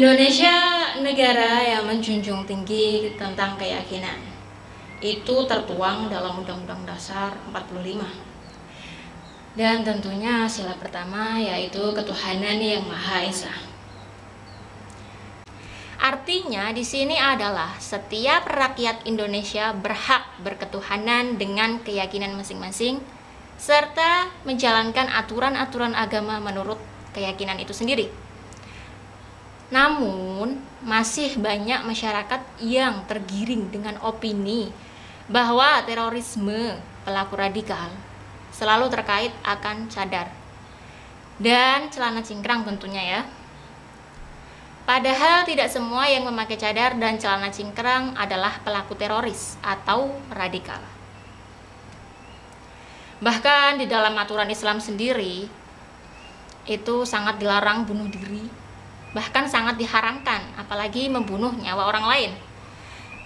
Indonesia negara yang menjunjung tinggi tentang keyakinan. Itu tertuang dalam Undang-Undang Dasar 45. Dan tentunya sila pertama yaitu ketuhanan yang Maha Esa. Artinya di sini adalah setiap rakyat Indonesia berhak berketuhanan dengan keyakinan masing-masing serta menjalankan aturan-aturan agama menurut keyakinan itu sendiri. Namun, masih banyak masyarakat yang tergiring dengan opini bahwa terorisme pelaku radikal selalu terkait akan cadar dan celana cingkrang tentunya ya. Padahal tidak semua yang memakai cadar dan celana cingkrang adalah pelaku teroris atau radikal. Bahkan di dalam aturan Islam sendiri itu sangat dilarang bunuh diri, bahkan sangat diharamkan apalagi membunuh nyawa orang lain.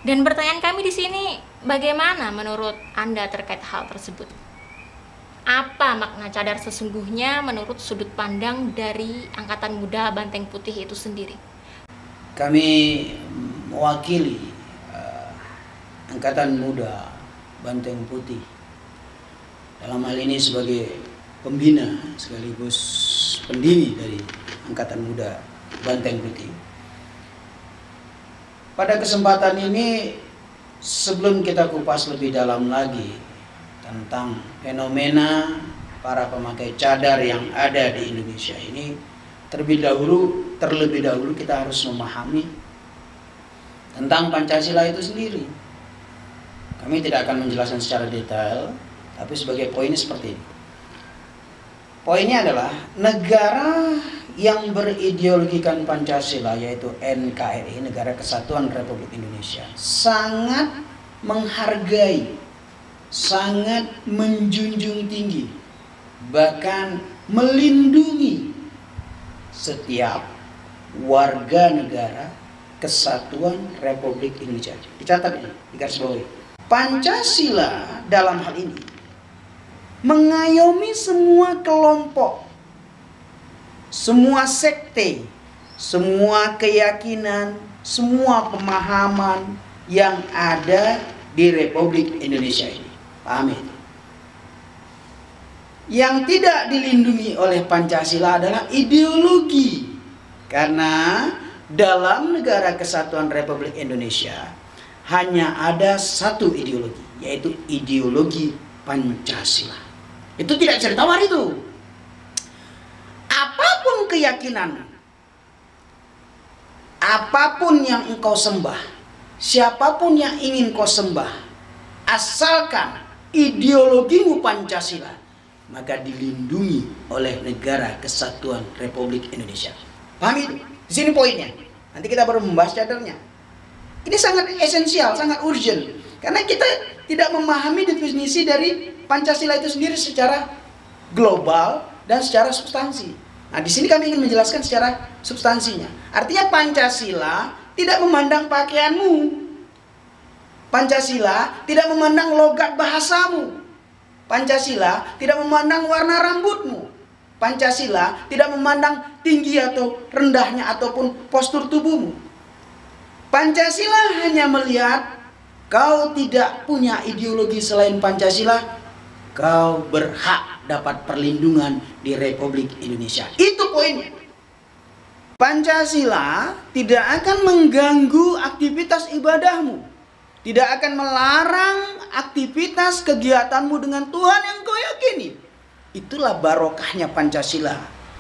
Dan pertanyaan kami di sini, bagaimana menurut Anda terkait hal tersebut? Apa makna cadar sesungguhnya menurut sudut pandang dari Angkatan Muda Banteng Putih itu sendiri? Kami mewakili Angkatan Muda Banteng Putih dalam hal ini sebagai pembina sekaligus pendiri dari Angkatan Muda Banteng Putih. Pada kesempatan ini, sebelum kita kupas lebih dalam lagi tentang fenomena para pemakai cadar yang ada di Indonesia ini, terlebih dahulu kita harus memahami tentang Pancasila itu sendiri. Kami tidak akan menjelaskan secara detail, tapi sebagai poinnya seperti ini. Poinnya adalah negara yang berideologikan Pancasila yaitu NKRI, Negara Kesatuan Republik Indonesia, sangat menghargai, sangat menjunjung tinggi, bahkan melindungi setiap warga negara Kesatuan Republik Indonesia. Dicatat ini, digarisbawahi. Pancasila dalam hal ini mengayomi semua kelompok, semua sekte, semua keyakinan, semua pemahaman yang ada di Republik Indonesia ini. Paham itu? Yang tidak dilindungi oleh Pancasila adalah ideologi. Karena dalam Negara Kesatuan Republik Indonesia hanya ada satu ideologi, yaitu ideologi Pancasila. Itu tidak bisa ditawar itu. Apapun keyakinan, apapun yang engkau sembah, siapapun yang ingin kau sembah, asalkan ideologimu Pancasila, maka dilindungi oleh Negara Kesatuan Republik Indonesia. Paham itu? Di sini poinnya. Nanti kita baru membahas cadarnya. Ini sangat esensial, sangat urgent. Karena kita tidak memahami definisi dari Pancasila itu sendiri secara global dan secara substansi. Nah, di sini kami ingin menjelaskan secara substansinya. Artinya Pancasila tidak memandang pakaianmu. Pancasila tidak memandang logat bahasamu. Pancasila tidak memandang warna rambutmu. Pancasila tidak memandang tinggi atau rendahnya ataupun postur tubuhmu. Pancasila hanya melihat kau tidak punya ideologi selain Pancasila, kau berhak dapat perlindungan di Republik Indonesia. Itu poinnya. Pancasila tidak akan mengganggu aktivitas ibadahmu, tidak akan melarang aktivitas kegiatanmu dengan Tuhan yang kau yakini. Itulah barokahnya Pancasila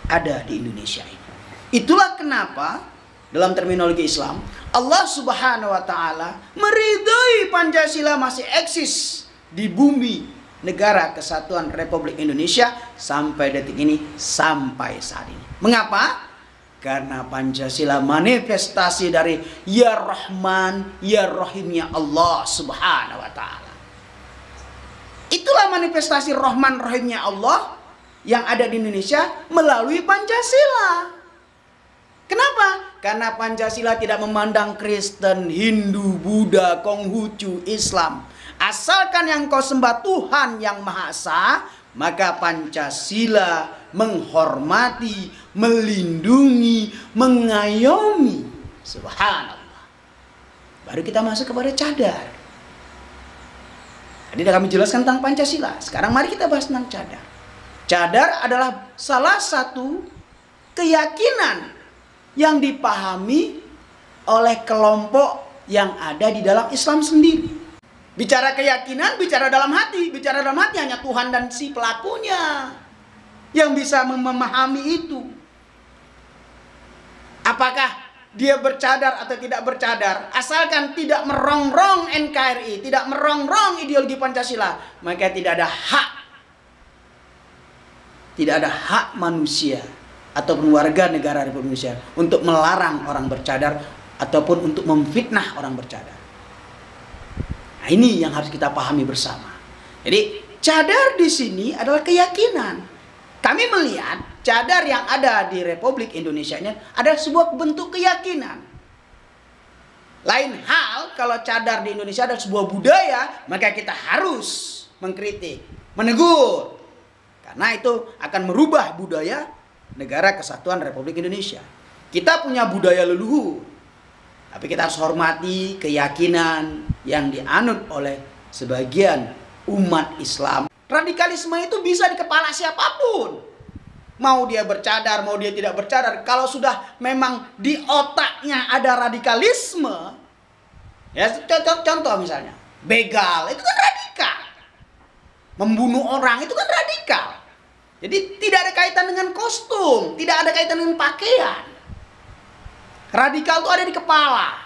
ada di Indonesia ini. Itulah kenapa dalam terminologi Islam Allah Subhanahu wa taala meridhai Pancasila masih eksis di bumi Negara Kesatuan Republik Indonesia sampai detik ini, sampai saat ini. Mengapa? Karena Pancasila manifestasi dari Ya Rahman, Ya Rahimnya Allah Subhanahu wa ta'ala. Itulah manifestasi Rahman Rahimnya Allah yang ada di Indonesia melalui Pancasila. Kenapa? Karena Pancasila tidak memandang Kristen, Hindu, Buddha, Konghucu, Islam. Asalkan yang kau sembah Tuhan yang Maha Esa, maka Pancasila menghormati, melindungi, mengayomi Subhanallah. Baru kita masuk kepada cadar. Tadi kami jelaskan tentang Pancasila. Sekarang mari kita bahas tentang cadar. Cadar adalah salah satu keyakinan yang dipahami oleh kelompok yang ada di dalam Islam sendiri. Bicara keyakinan, bicara dalam hati. Bicara dalam hati hanya Tuhan dan si pelakunya yang bisa memahami itu. Apakah dia bercadar atau tidak bercadar, asalkan tidak merongrong NKRI, tidak merongrong ideologi Pancasila, maka tidak ada hak manusia ataupun warga negara Republik Indonesia untuk melarang orang bercadar ataupun untuk memfitnah orang bercadar. Nah, ini yang harus kita pahami bersama. Jadi cadar di sini adalah keyakinan. Kami melihat cadar yang ada di Republik Indonesia ini adalah sebuah bentuk keyakinan. Lain hal kalau cadar di Indonesia adalah sebuah budaya, maka kita harus mengkritik, menegur. Karena itu akan merubah budaya Negara Kesatuan Republik Indonesia. Kita punya budaya leluhur, tapi kita harus hormati keyakinan yang dianut oleh sebagian umat Islam. Radikalisme itu bisa di kepala siapapun. Mau dia bercadar, mau dia tidak bercadar. Kalau sudah memang di otaknya ada radikalisme. Ya, contoh misalnya. Begal, itu kan radikal. Membunuh orang, itu kan radikal. Jadi tidak ada kaitan dengan kostum. Tidak ada kaitan dengan pakaian. Radikal itu ada di kepala.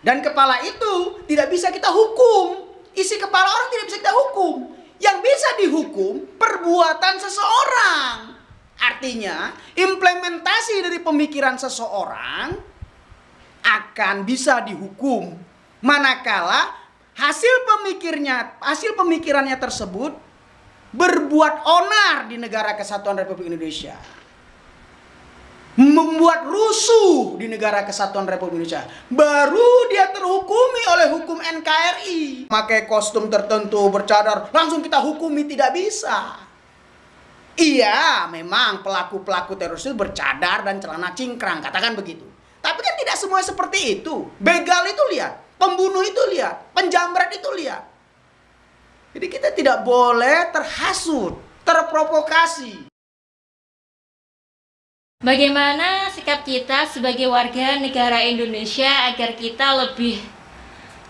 Dan kepala itu tidak bisa kita hukum. Isi kepala orang tidak bisa kita hukum. Yang bisa dihukum perbuatan seseorang. Artinya implementasi dari pemikiran seseorang akan bisa dihukum manakala hasil pemikirannya tersebut berbuat onar di Negara Kesatuan Republik Indonesia, membuat rusuh di Negara Kesatuan Republik Indonesia, baru dia terhukumi oleh hukum NKRI. Pakai kostum tertentu, bercadar, langsung kita hukumi, tidak bisa. Iya, memang pelaku-pelaku teroris itu bercadar dan celana cingkrang, katakan begitu. Tapi kan tidak semua seperti itu. Begal itu lihat, pembunuh itu lihat, penjamret itu lihat. Jadi kita tidak boleh terhasut, terprovokasi. Bagaimana sikap kita sebagai warga negara Indonesia agar kita lebih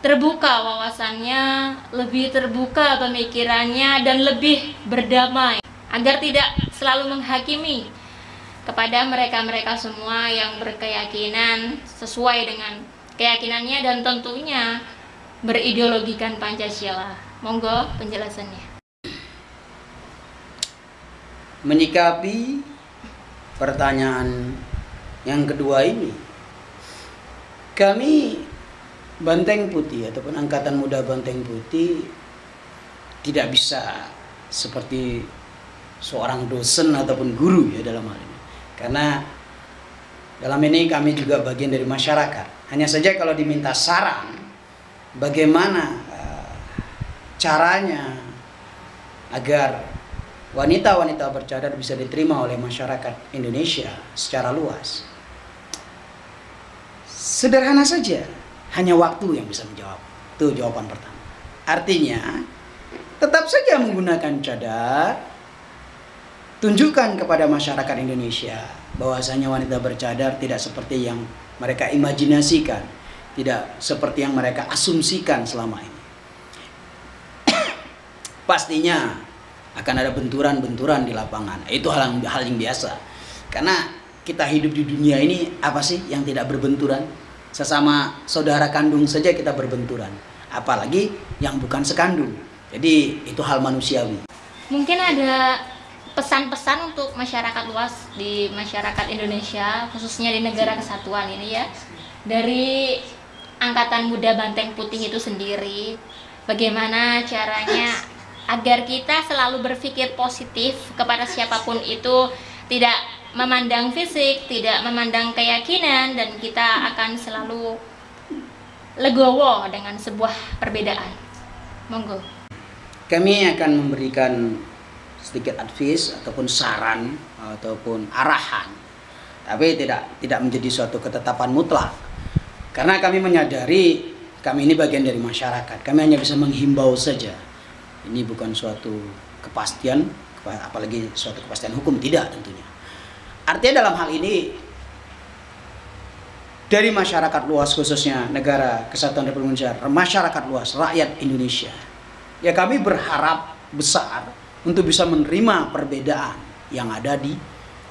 terbuka wawasannya, lebih terbuka pemikirannya, dan lebih berdamai, agar tidak selalu menghakimi kepada mereka-mereka semua yang berkeyakinan sesuai dengan keyakinannya dan tentunya berideologikan Pancasila. Monggo penjelasannya. Menyikapi pertanyaan yang kedua ini, kami Banteng Putih ataupun Angkatan Muda Banteng Putih tidak bisa seperti seorang dosen ataupun guru ya dalam hal ini. Karena dalam ini kami juga bagian dari masyarakat. Hanya saja kalau diminta saran bagaimana caranya agar wanita-wanita bercadar bisa diterima oleh masyarakat Indonesia secara luas, sederhana saja, hanya waktu yang bisa menjawab. Itu jawaban pertama. Artinya tetap saja menggunakan cadar, tunjukkan kepada masyarakat Indonesia bahwasanya wanita bercadar tidak seperti yang mereka imajinasikan, tidak seperti yang mereka asumsikan selama ini. Pastinya akan ada benturan-benturan di lapangan. Itu hal yang biasa. Karena kita hidup di dunia ini, apa sih yang tidak berbenturan? Sesama saudara kandung saja kita berbenturan. Apalagi yang bukan sekandung. Jadi itu hal manusiawi. Mungkin ada pesan-pesan untuk masyarakat luas di masyarakat Indonesia, khususnya di Negara Kesatuan ini ya, dari Angkatan Muda Banteng Putih itu sendiri, bagaimana caranya agar kita selalu berpikir positif kepada siapapun itu, tidak memandang fisik, tidak memandang keyakinan, dan kita akan selalu legowo dengan sebuah perbedaan. Monggo. Kami akan memberikan sedikit advice ataupun saran ataupun arahan, tapi tidak menjadi suatu ketetapan mutlak. Karena kami menyadari kami ini bagian dari masyarakat. Kami hanya bisa menghimbau saja. Ini bukan suatu kepastian, apalagi suatu kepastian hukum, tidak tentunya. Artinya dalam hal ini, dari masyarakat luas, khususnya Negara Kesatuan Republik Indonesia, masyarakat luas, rakyat Indonesia, ya kami berharap besar untuk bisa menerima perbedaan yang ada di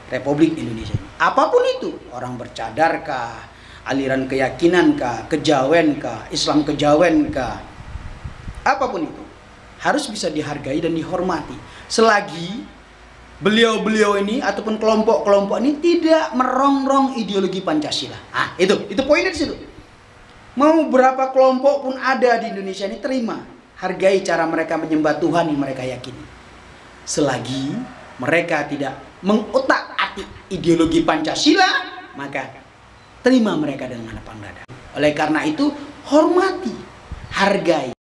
Republik Indonesia ini. Apapun itu, orang bercadarkah, aliran keyakinankah, kejawenkah, Islam kejawenkah, apapun itu harus bisa dihargai dan dihormati selagi beliau-beliau ini ataupun kelompok-kelompok ini tidak merongrong ideologi Pancasila. Itu poinnya di situ. Mau berapa kelompok pun ada di Indonesia ini, terima, hargai cara mereka menyembah Tuhan yang mereka yakini. Selagi mereka tidak mengotak-atik ideologi Pancasila, maka terima mereka dengan lapang dada. Oleh karena itu, hormati, hargai,